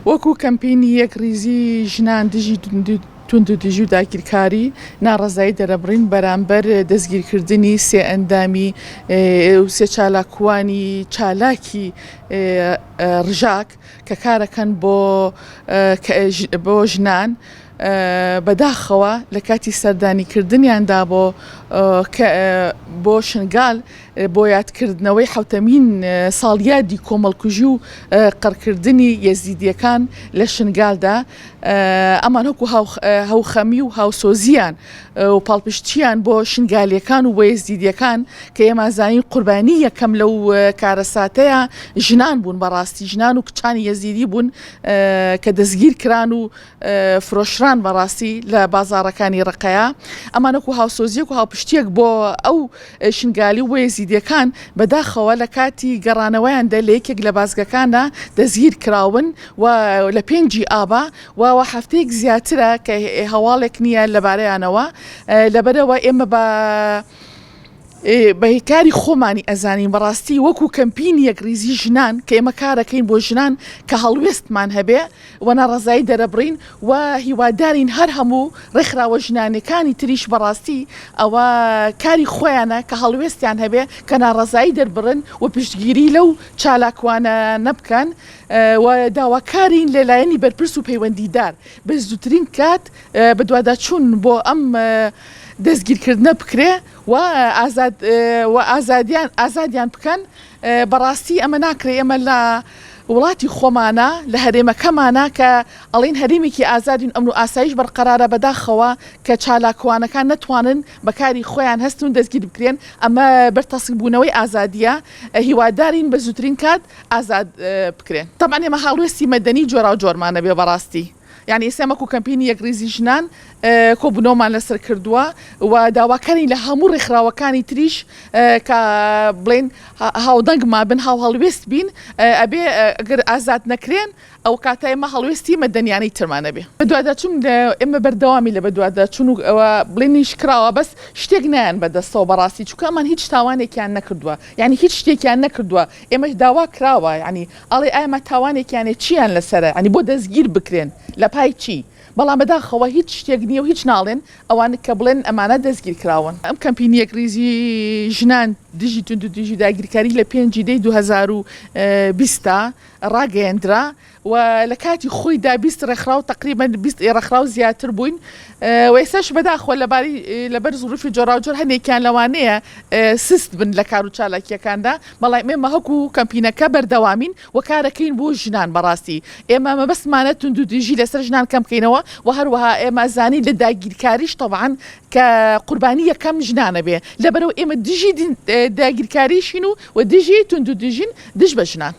وەکو کەمپینی یەکریزی ژنان دژی تونند و دژی و داگیرکاری ناڕەزایی دەرەبڕین بەرامبەر دەستگیرکردنی سێ ئەندامی سێ چالاکوانی چالاکی ڕژاک کە کارەکەن بۆ ژنان بەداخەوە لە کاتی سەردانیکردنیاندا بۆ شنگال بۆ یادکردنەوەی حوتەمین ساڵیادی کۆمەڵکوژی و قەرکردنی یەزیدیەکان لە شنگالدا ئەمان وەکو هەوخەمی و هاوسۆزیان و پاڵپشتیان بۆ شنگالیەکان و بۆ یەزیدیەکان کە ئێمە زانین قوربانی یەکەم لەو کارەساتەیە ژنان بوون بەڕاستی ژنان و کچانی یەزیدی بوون کە دەستگیر کران و فرۆشران بەڕاستی لە بازاڕەکانی ڕقەیە ئەمان وەکو هاوسۆزیەک و هاوپشتیەک بۆ ئەو شنگالی و یەزیدیەکان بەداخەوە لە کاتی گەڕانەوەیاندا لە یەکێک لە بازگەکاندا دەستگیر کراون و لە پێنجی ئابا و هەفتەیەک زیاترە کە هەواڵێک نییە لەبارەیانەوە لەبەرەوە ئێمە بە هیکاری خۆمانی ئەزانین بەڕاستی وەکو کەمپینی یەکریزی ژنان کە ئێمە کارەکەین بۆ ژنان کە هەڵوێستمان هەبێ و ناڕەزایی دەرەبڕین و هیوادارین هەر هەموو ڕێکخراوە ژنانەکانی تریش بەڕاستی ئەوە کاری خۆیانە کە هەڵوێستیان هەبێ کە ناڕەزایی دەربڕن و پشتگیری لەو چالاکوانە نەبکەن و داواکارین لەلایەنی بەرپرس و پەیوەندیدار بە زووترین کات بە دوواداچوون بۆ ئەم دەستگیرکردنە بکرێ و ئازادیان بکەن بەڕاستی ئەمە ناکرێ ئێمە لە وڵاتی خۆمانە لە هەرێمەکەمانە کە ئەڵین هەرێمێکی ئازادین ئەمن و ئاسایش بەرقەرارە بەداخەوە کە چالاکوانەکان نەتوانن بەکاری خۆیان هەستون دەستگیر بکرێن ئەمە بەرتەسک بوونەوەی ئازادیە هیوادارین بە زووترین کات ئازاد بکرێن تەمان ئێمە هەڵوێستی مەدەنی جۆرا و جۆرمانە بێ بەڕاستی یعنی ئێستا وەکو کەمپینی یەکریزی ژنان کۆبوونەوەمان لەسەر کردووە و داواکاری لە هەموو ڕێکخراوەکانی تریش کە بڵێن هاودەنگمان بن هەڵوێست بین ئەبێ ئەگەر ئازاد نەکرێن ئەو کاتە ئێمە هەڵوێستی مەدەنیانەی ترمانە بێ بە دوواداچوون ئێمە بەردەوامی لە بە دوواداچوون و ئەوە بڵێنیش کراوە بەس شتێک نایان بەدەستەوە بەڕاستی چونکە ئەمان هیچ تاوانێکیان نەکردووە یعنی هیچ شتێکیان نەکردووە ئێمەش داوا کراوە یعنی ئەڵێ ئەمە تاوانێکیانێ چیان لەسەرە ینی بۆ دەستگیر بکرێن لە پای چی بەڵام بەداخەوە هیچ شتێک نییە و هیچ ناڵێن ئەوان کە بڵێن ئەمانە دەستگیر کراون ئەم کەمپینی یەکریزی ژنان دژی تونند و دژی داگیرکاری لە 5 دەی 2020 ڕاگەیەندرا و لە کاتی خۆیدا 20 ڕێکخراو تقریبا 20 ڕێکخراو زیاتر بووین و ئێستاش بەداخۆ لەبەر زوروفی جۆرا و جۆر هەندێکیان لەوانەیە سست بن لە کار و چالاکیەکاندا بەڵام ئێمە هەکو کەمپینەکە بەردەوامین و کارەکەین بۆ ژنان بەڕاستی ئێمە مەبەستمانە تونند و دژی لەسەر ژنان کەم بکەینەوە و هەروەها ئێمە زانی لە داگیرکاریش تەبعاً کە قوربانی یەکەم ژنانە بێ لەبەرەوە ئێمە دژی داگیرکاریشین و دژی تونند و دژین دژ بە ژنان